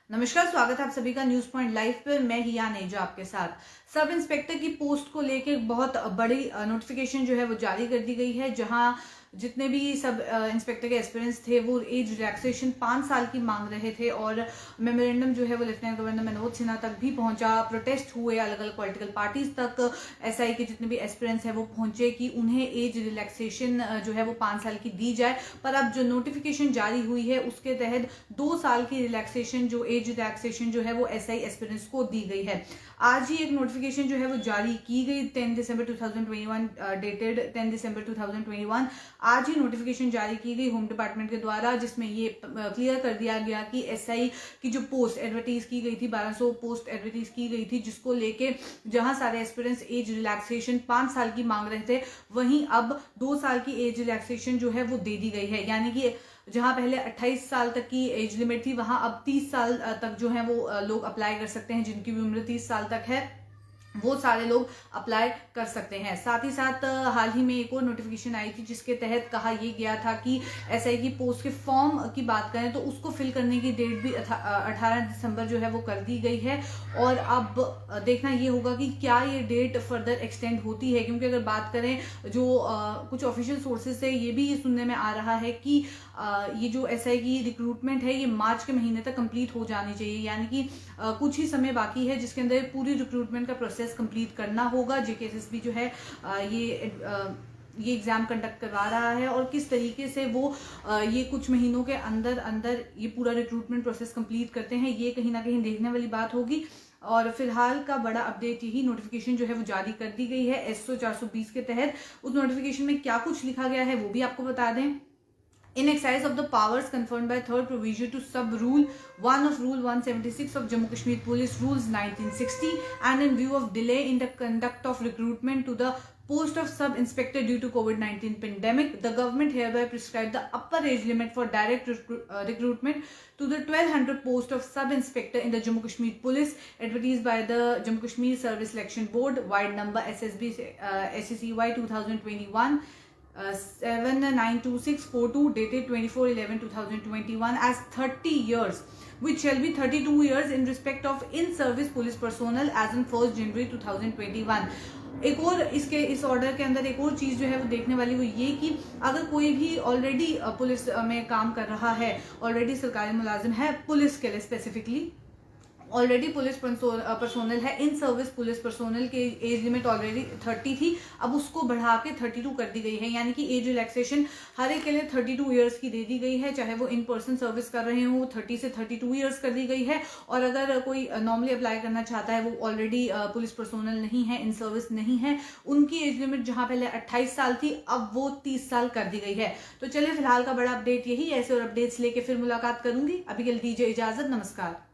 नमस्कार, स्वागत है आप सभी का न्यूज पॉइंट लाइव पे। मैं हिया नेजा आपके साथ। सब इंस्पेक्टर की पोस्ट को लेकर बहुत बड़ी नोटिफिकेशन जो है वो जारी कर दी गई है, जहां जितने भी सब इंस्पेक्टर के एस्पिरेंट्स थे वो एज रिलैक्सेशन 5 साल की मांग रहे थे और मेमोरेंडम जो है वो लेफ्टिनेंट गवर्नर मनोज सिन्हा तक भी पहुंचा। प्रोटेस्ट हुए, अलग अलग पॉलिटिकल पार्टीज तक एसआई के जितने भी एस्पिरेंट्स हैं वो पहुंचे कि उन्हें एज रिलैक्सेशन जो है वो 5 साल की दी जाए। पर अब जो नोटिफिकेशन जारी हुई है उसके तहत 2 साल की रिलैक्सेशन जो एज रिलैक्सेशन जो है वो एसआई एस्पिरेंट्स को दी गई है। आज ही एक नोटिफिकेशन जो है वो जारी की गई 10 दिसंबर 2021, डेटेड 10 दिसंबर 2021। आज ही नोटिफिकेशन जारी की गई होम डिपार्टमेंट के द्वारा, जिसमें ये क्लियर कर दिया गया कि एसआई की जो पोस्ट एडवर्टाइज की गई थी, 1200 पोस्ट एडवर्टाइज की गई थी, जिसको लेके जहां सारे एस्पिरेंट्स एज रिलैक्सेशन 5 साल की मांग रहे थे, वहीं अब 2 साल की एज रिलैक्सेशन जो है वो दे दी गई है। यानी कि जहां पहले 28 साल तक की एज लिमिट थी, वहां अब 30 साल तक जो है वो लोग अप्लाई कर सकते हैं। जिनकी भी उम्र 30 साल तक है वो सारे लोग अप्लाई कर सकते हैं। साथ ही साथ हाल ही में एक और नोटिफिकेशन आई थी जिसके तहत कहा यह गया था कि एसआई की पोस्ट के फॉर्म की बात करें तो उसको फिल करने की डेट भी 18 दिसंबर जो है वो कर दी गई है। और अब देखना ये होगा कि क्या ये डेट फर्दर एक्सटेंड होती है, क्योंकि अगर बात करें जो कुछ ऑफिशियल सोर्सेज से ये भी सुनने में आ रहा है कि ये जो एसआई की रिक्रूटमेंट है ये मार्च के महीने तक कंप्लीट हो जानी चाहिए। यानी कि कुछ ही समय बाकी है जिसके अंदर पूरी रिक्रूटमेंट का प्रोसेस कंप्लीट करना होगा। जेकेएसएसबी जो है ये एग्जाम कंडक्ट करवा रहा है और किस तरीके से वो ये कुछ महीनों के अंदर अंदर ये पूरा रिक्रूटमेंट प्रोसेस कंप्लीट करते हैं, ये कहीं ना कहीं देखने वाली बात होगी। और फिलहाल का बड़ा अपडेट यही नोटिफिकेशन जो है वो जारी कर दी गई है एसओ 420 के तहत। उस नोटिफिकेशन में क्या कुछ लिखा गया है वो भी आपको बता दें। In exercise of the powers conferred by third provision to sub rule 1 of rule 176 of Jammu Kashmir Police rules 1960 and in view of delay in the conduct of recruitment to the post of sub inspector due to COVID-19 pandemic, the government hereby prescribed the upper age limit for direct recruitment to the 1200 post of sub inspector in the Jammu Kashmir Police advertised by the Jammu Kashmir Service Selection Board, wide number SSB SCCY 2021 7924642, dated 24/11/2021 as 30 years, which shall be 32 years in respect of in-service police personnel as on 1st January 2021। एक और इस order के अंदर एक और चीज जो है वो देखने वाली वो ये कि अगर कोई भी ऑलरेडी पुलिस में काम कर रहा है, ऑलरेडी सरकारी मुलाजिम है पुलिस के लिए स्पेसिफिकली, ऑलरेडी पुलिस पर्सोनल है, इन सर्विस पुलिस पर्सोनल की एज लिमिट ऑलरेडी 30 थी, अब उसको बढ़ा के 32 कर दी गई है। यानी कि एज रिलैक्सेशन हर एक के लिए 32 इयर्स की दे दी गई है, चाहे वो इन पर्सन सर्विस कर रहे हो 30 से 32 इयर्स कर दी गई है। और अगर कोई नॉर्मली अप्लाई करना चाहता है, वो ऑलरेडी पुलिस पर्सोनल नहीं है, इन सर्विस नहीं है, उनकी एज लिमिट जहां पहले 28 साल थी अब वो 30 साल कर दी गई है। तो चलिए फिलहाल का बड़ा अपडेट यही। ऐसे और अपडेट्स लेके फिर मुलाकात करूंगी, अभी के लिए दीजिए इजाजत, नमस्कार।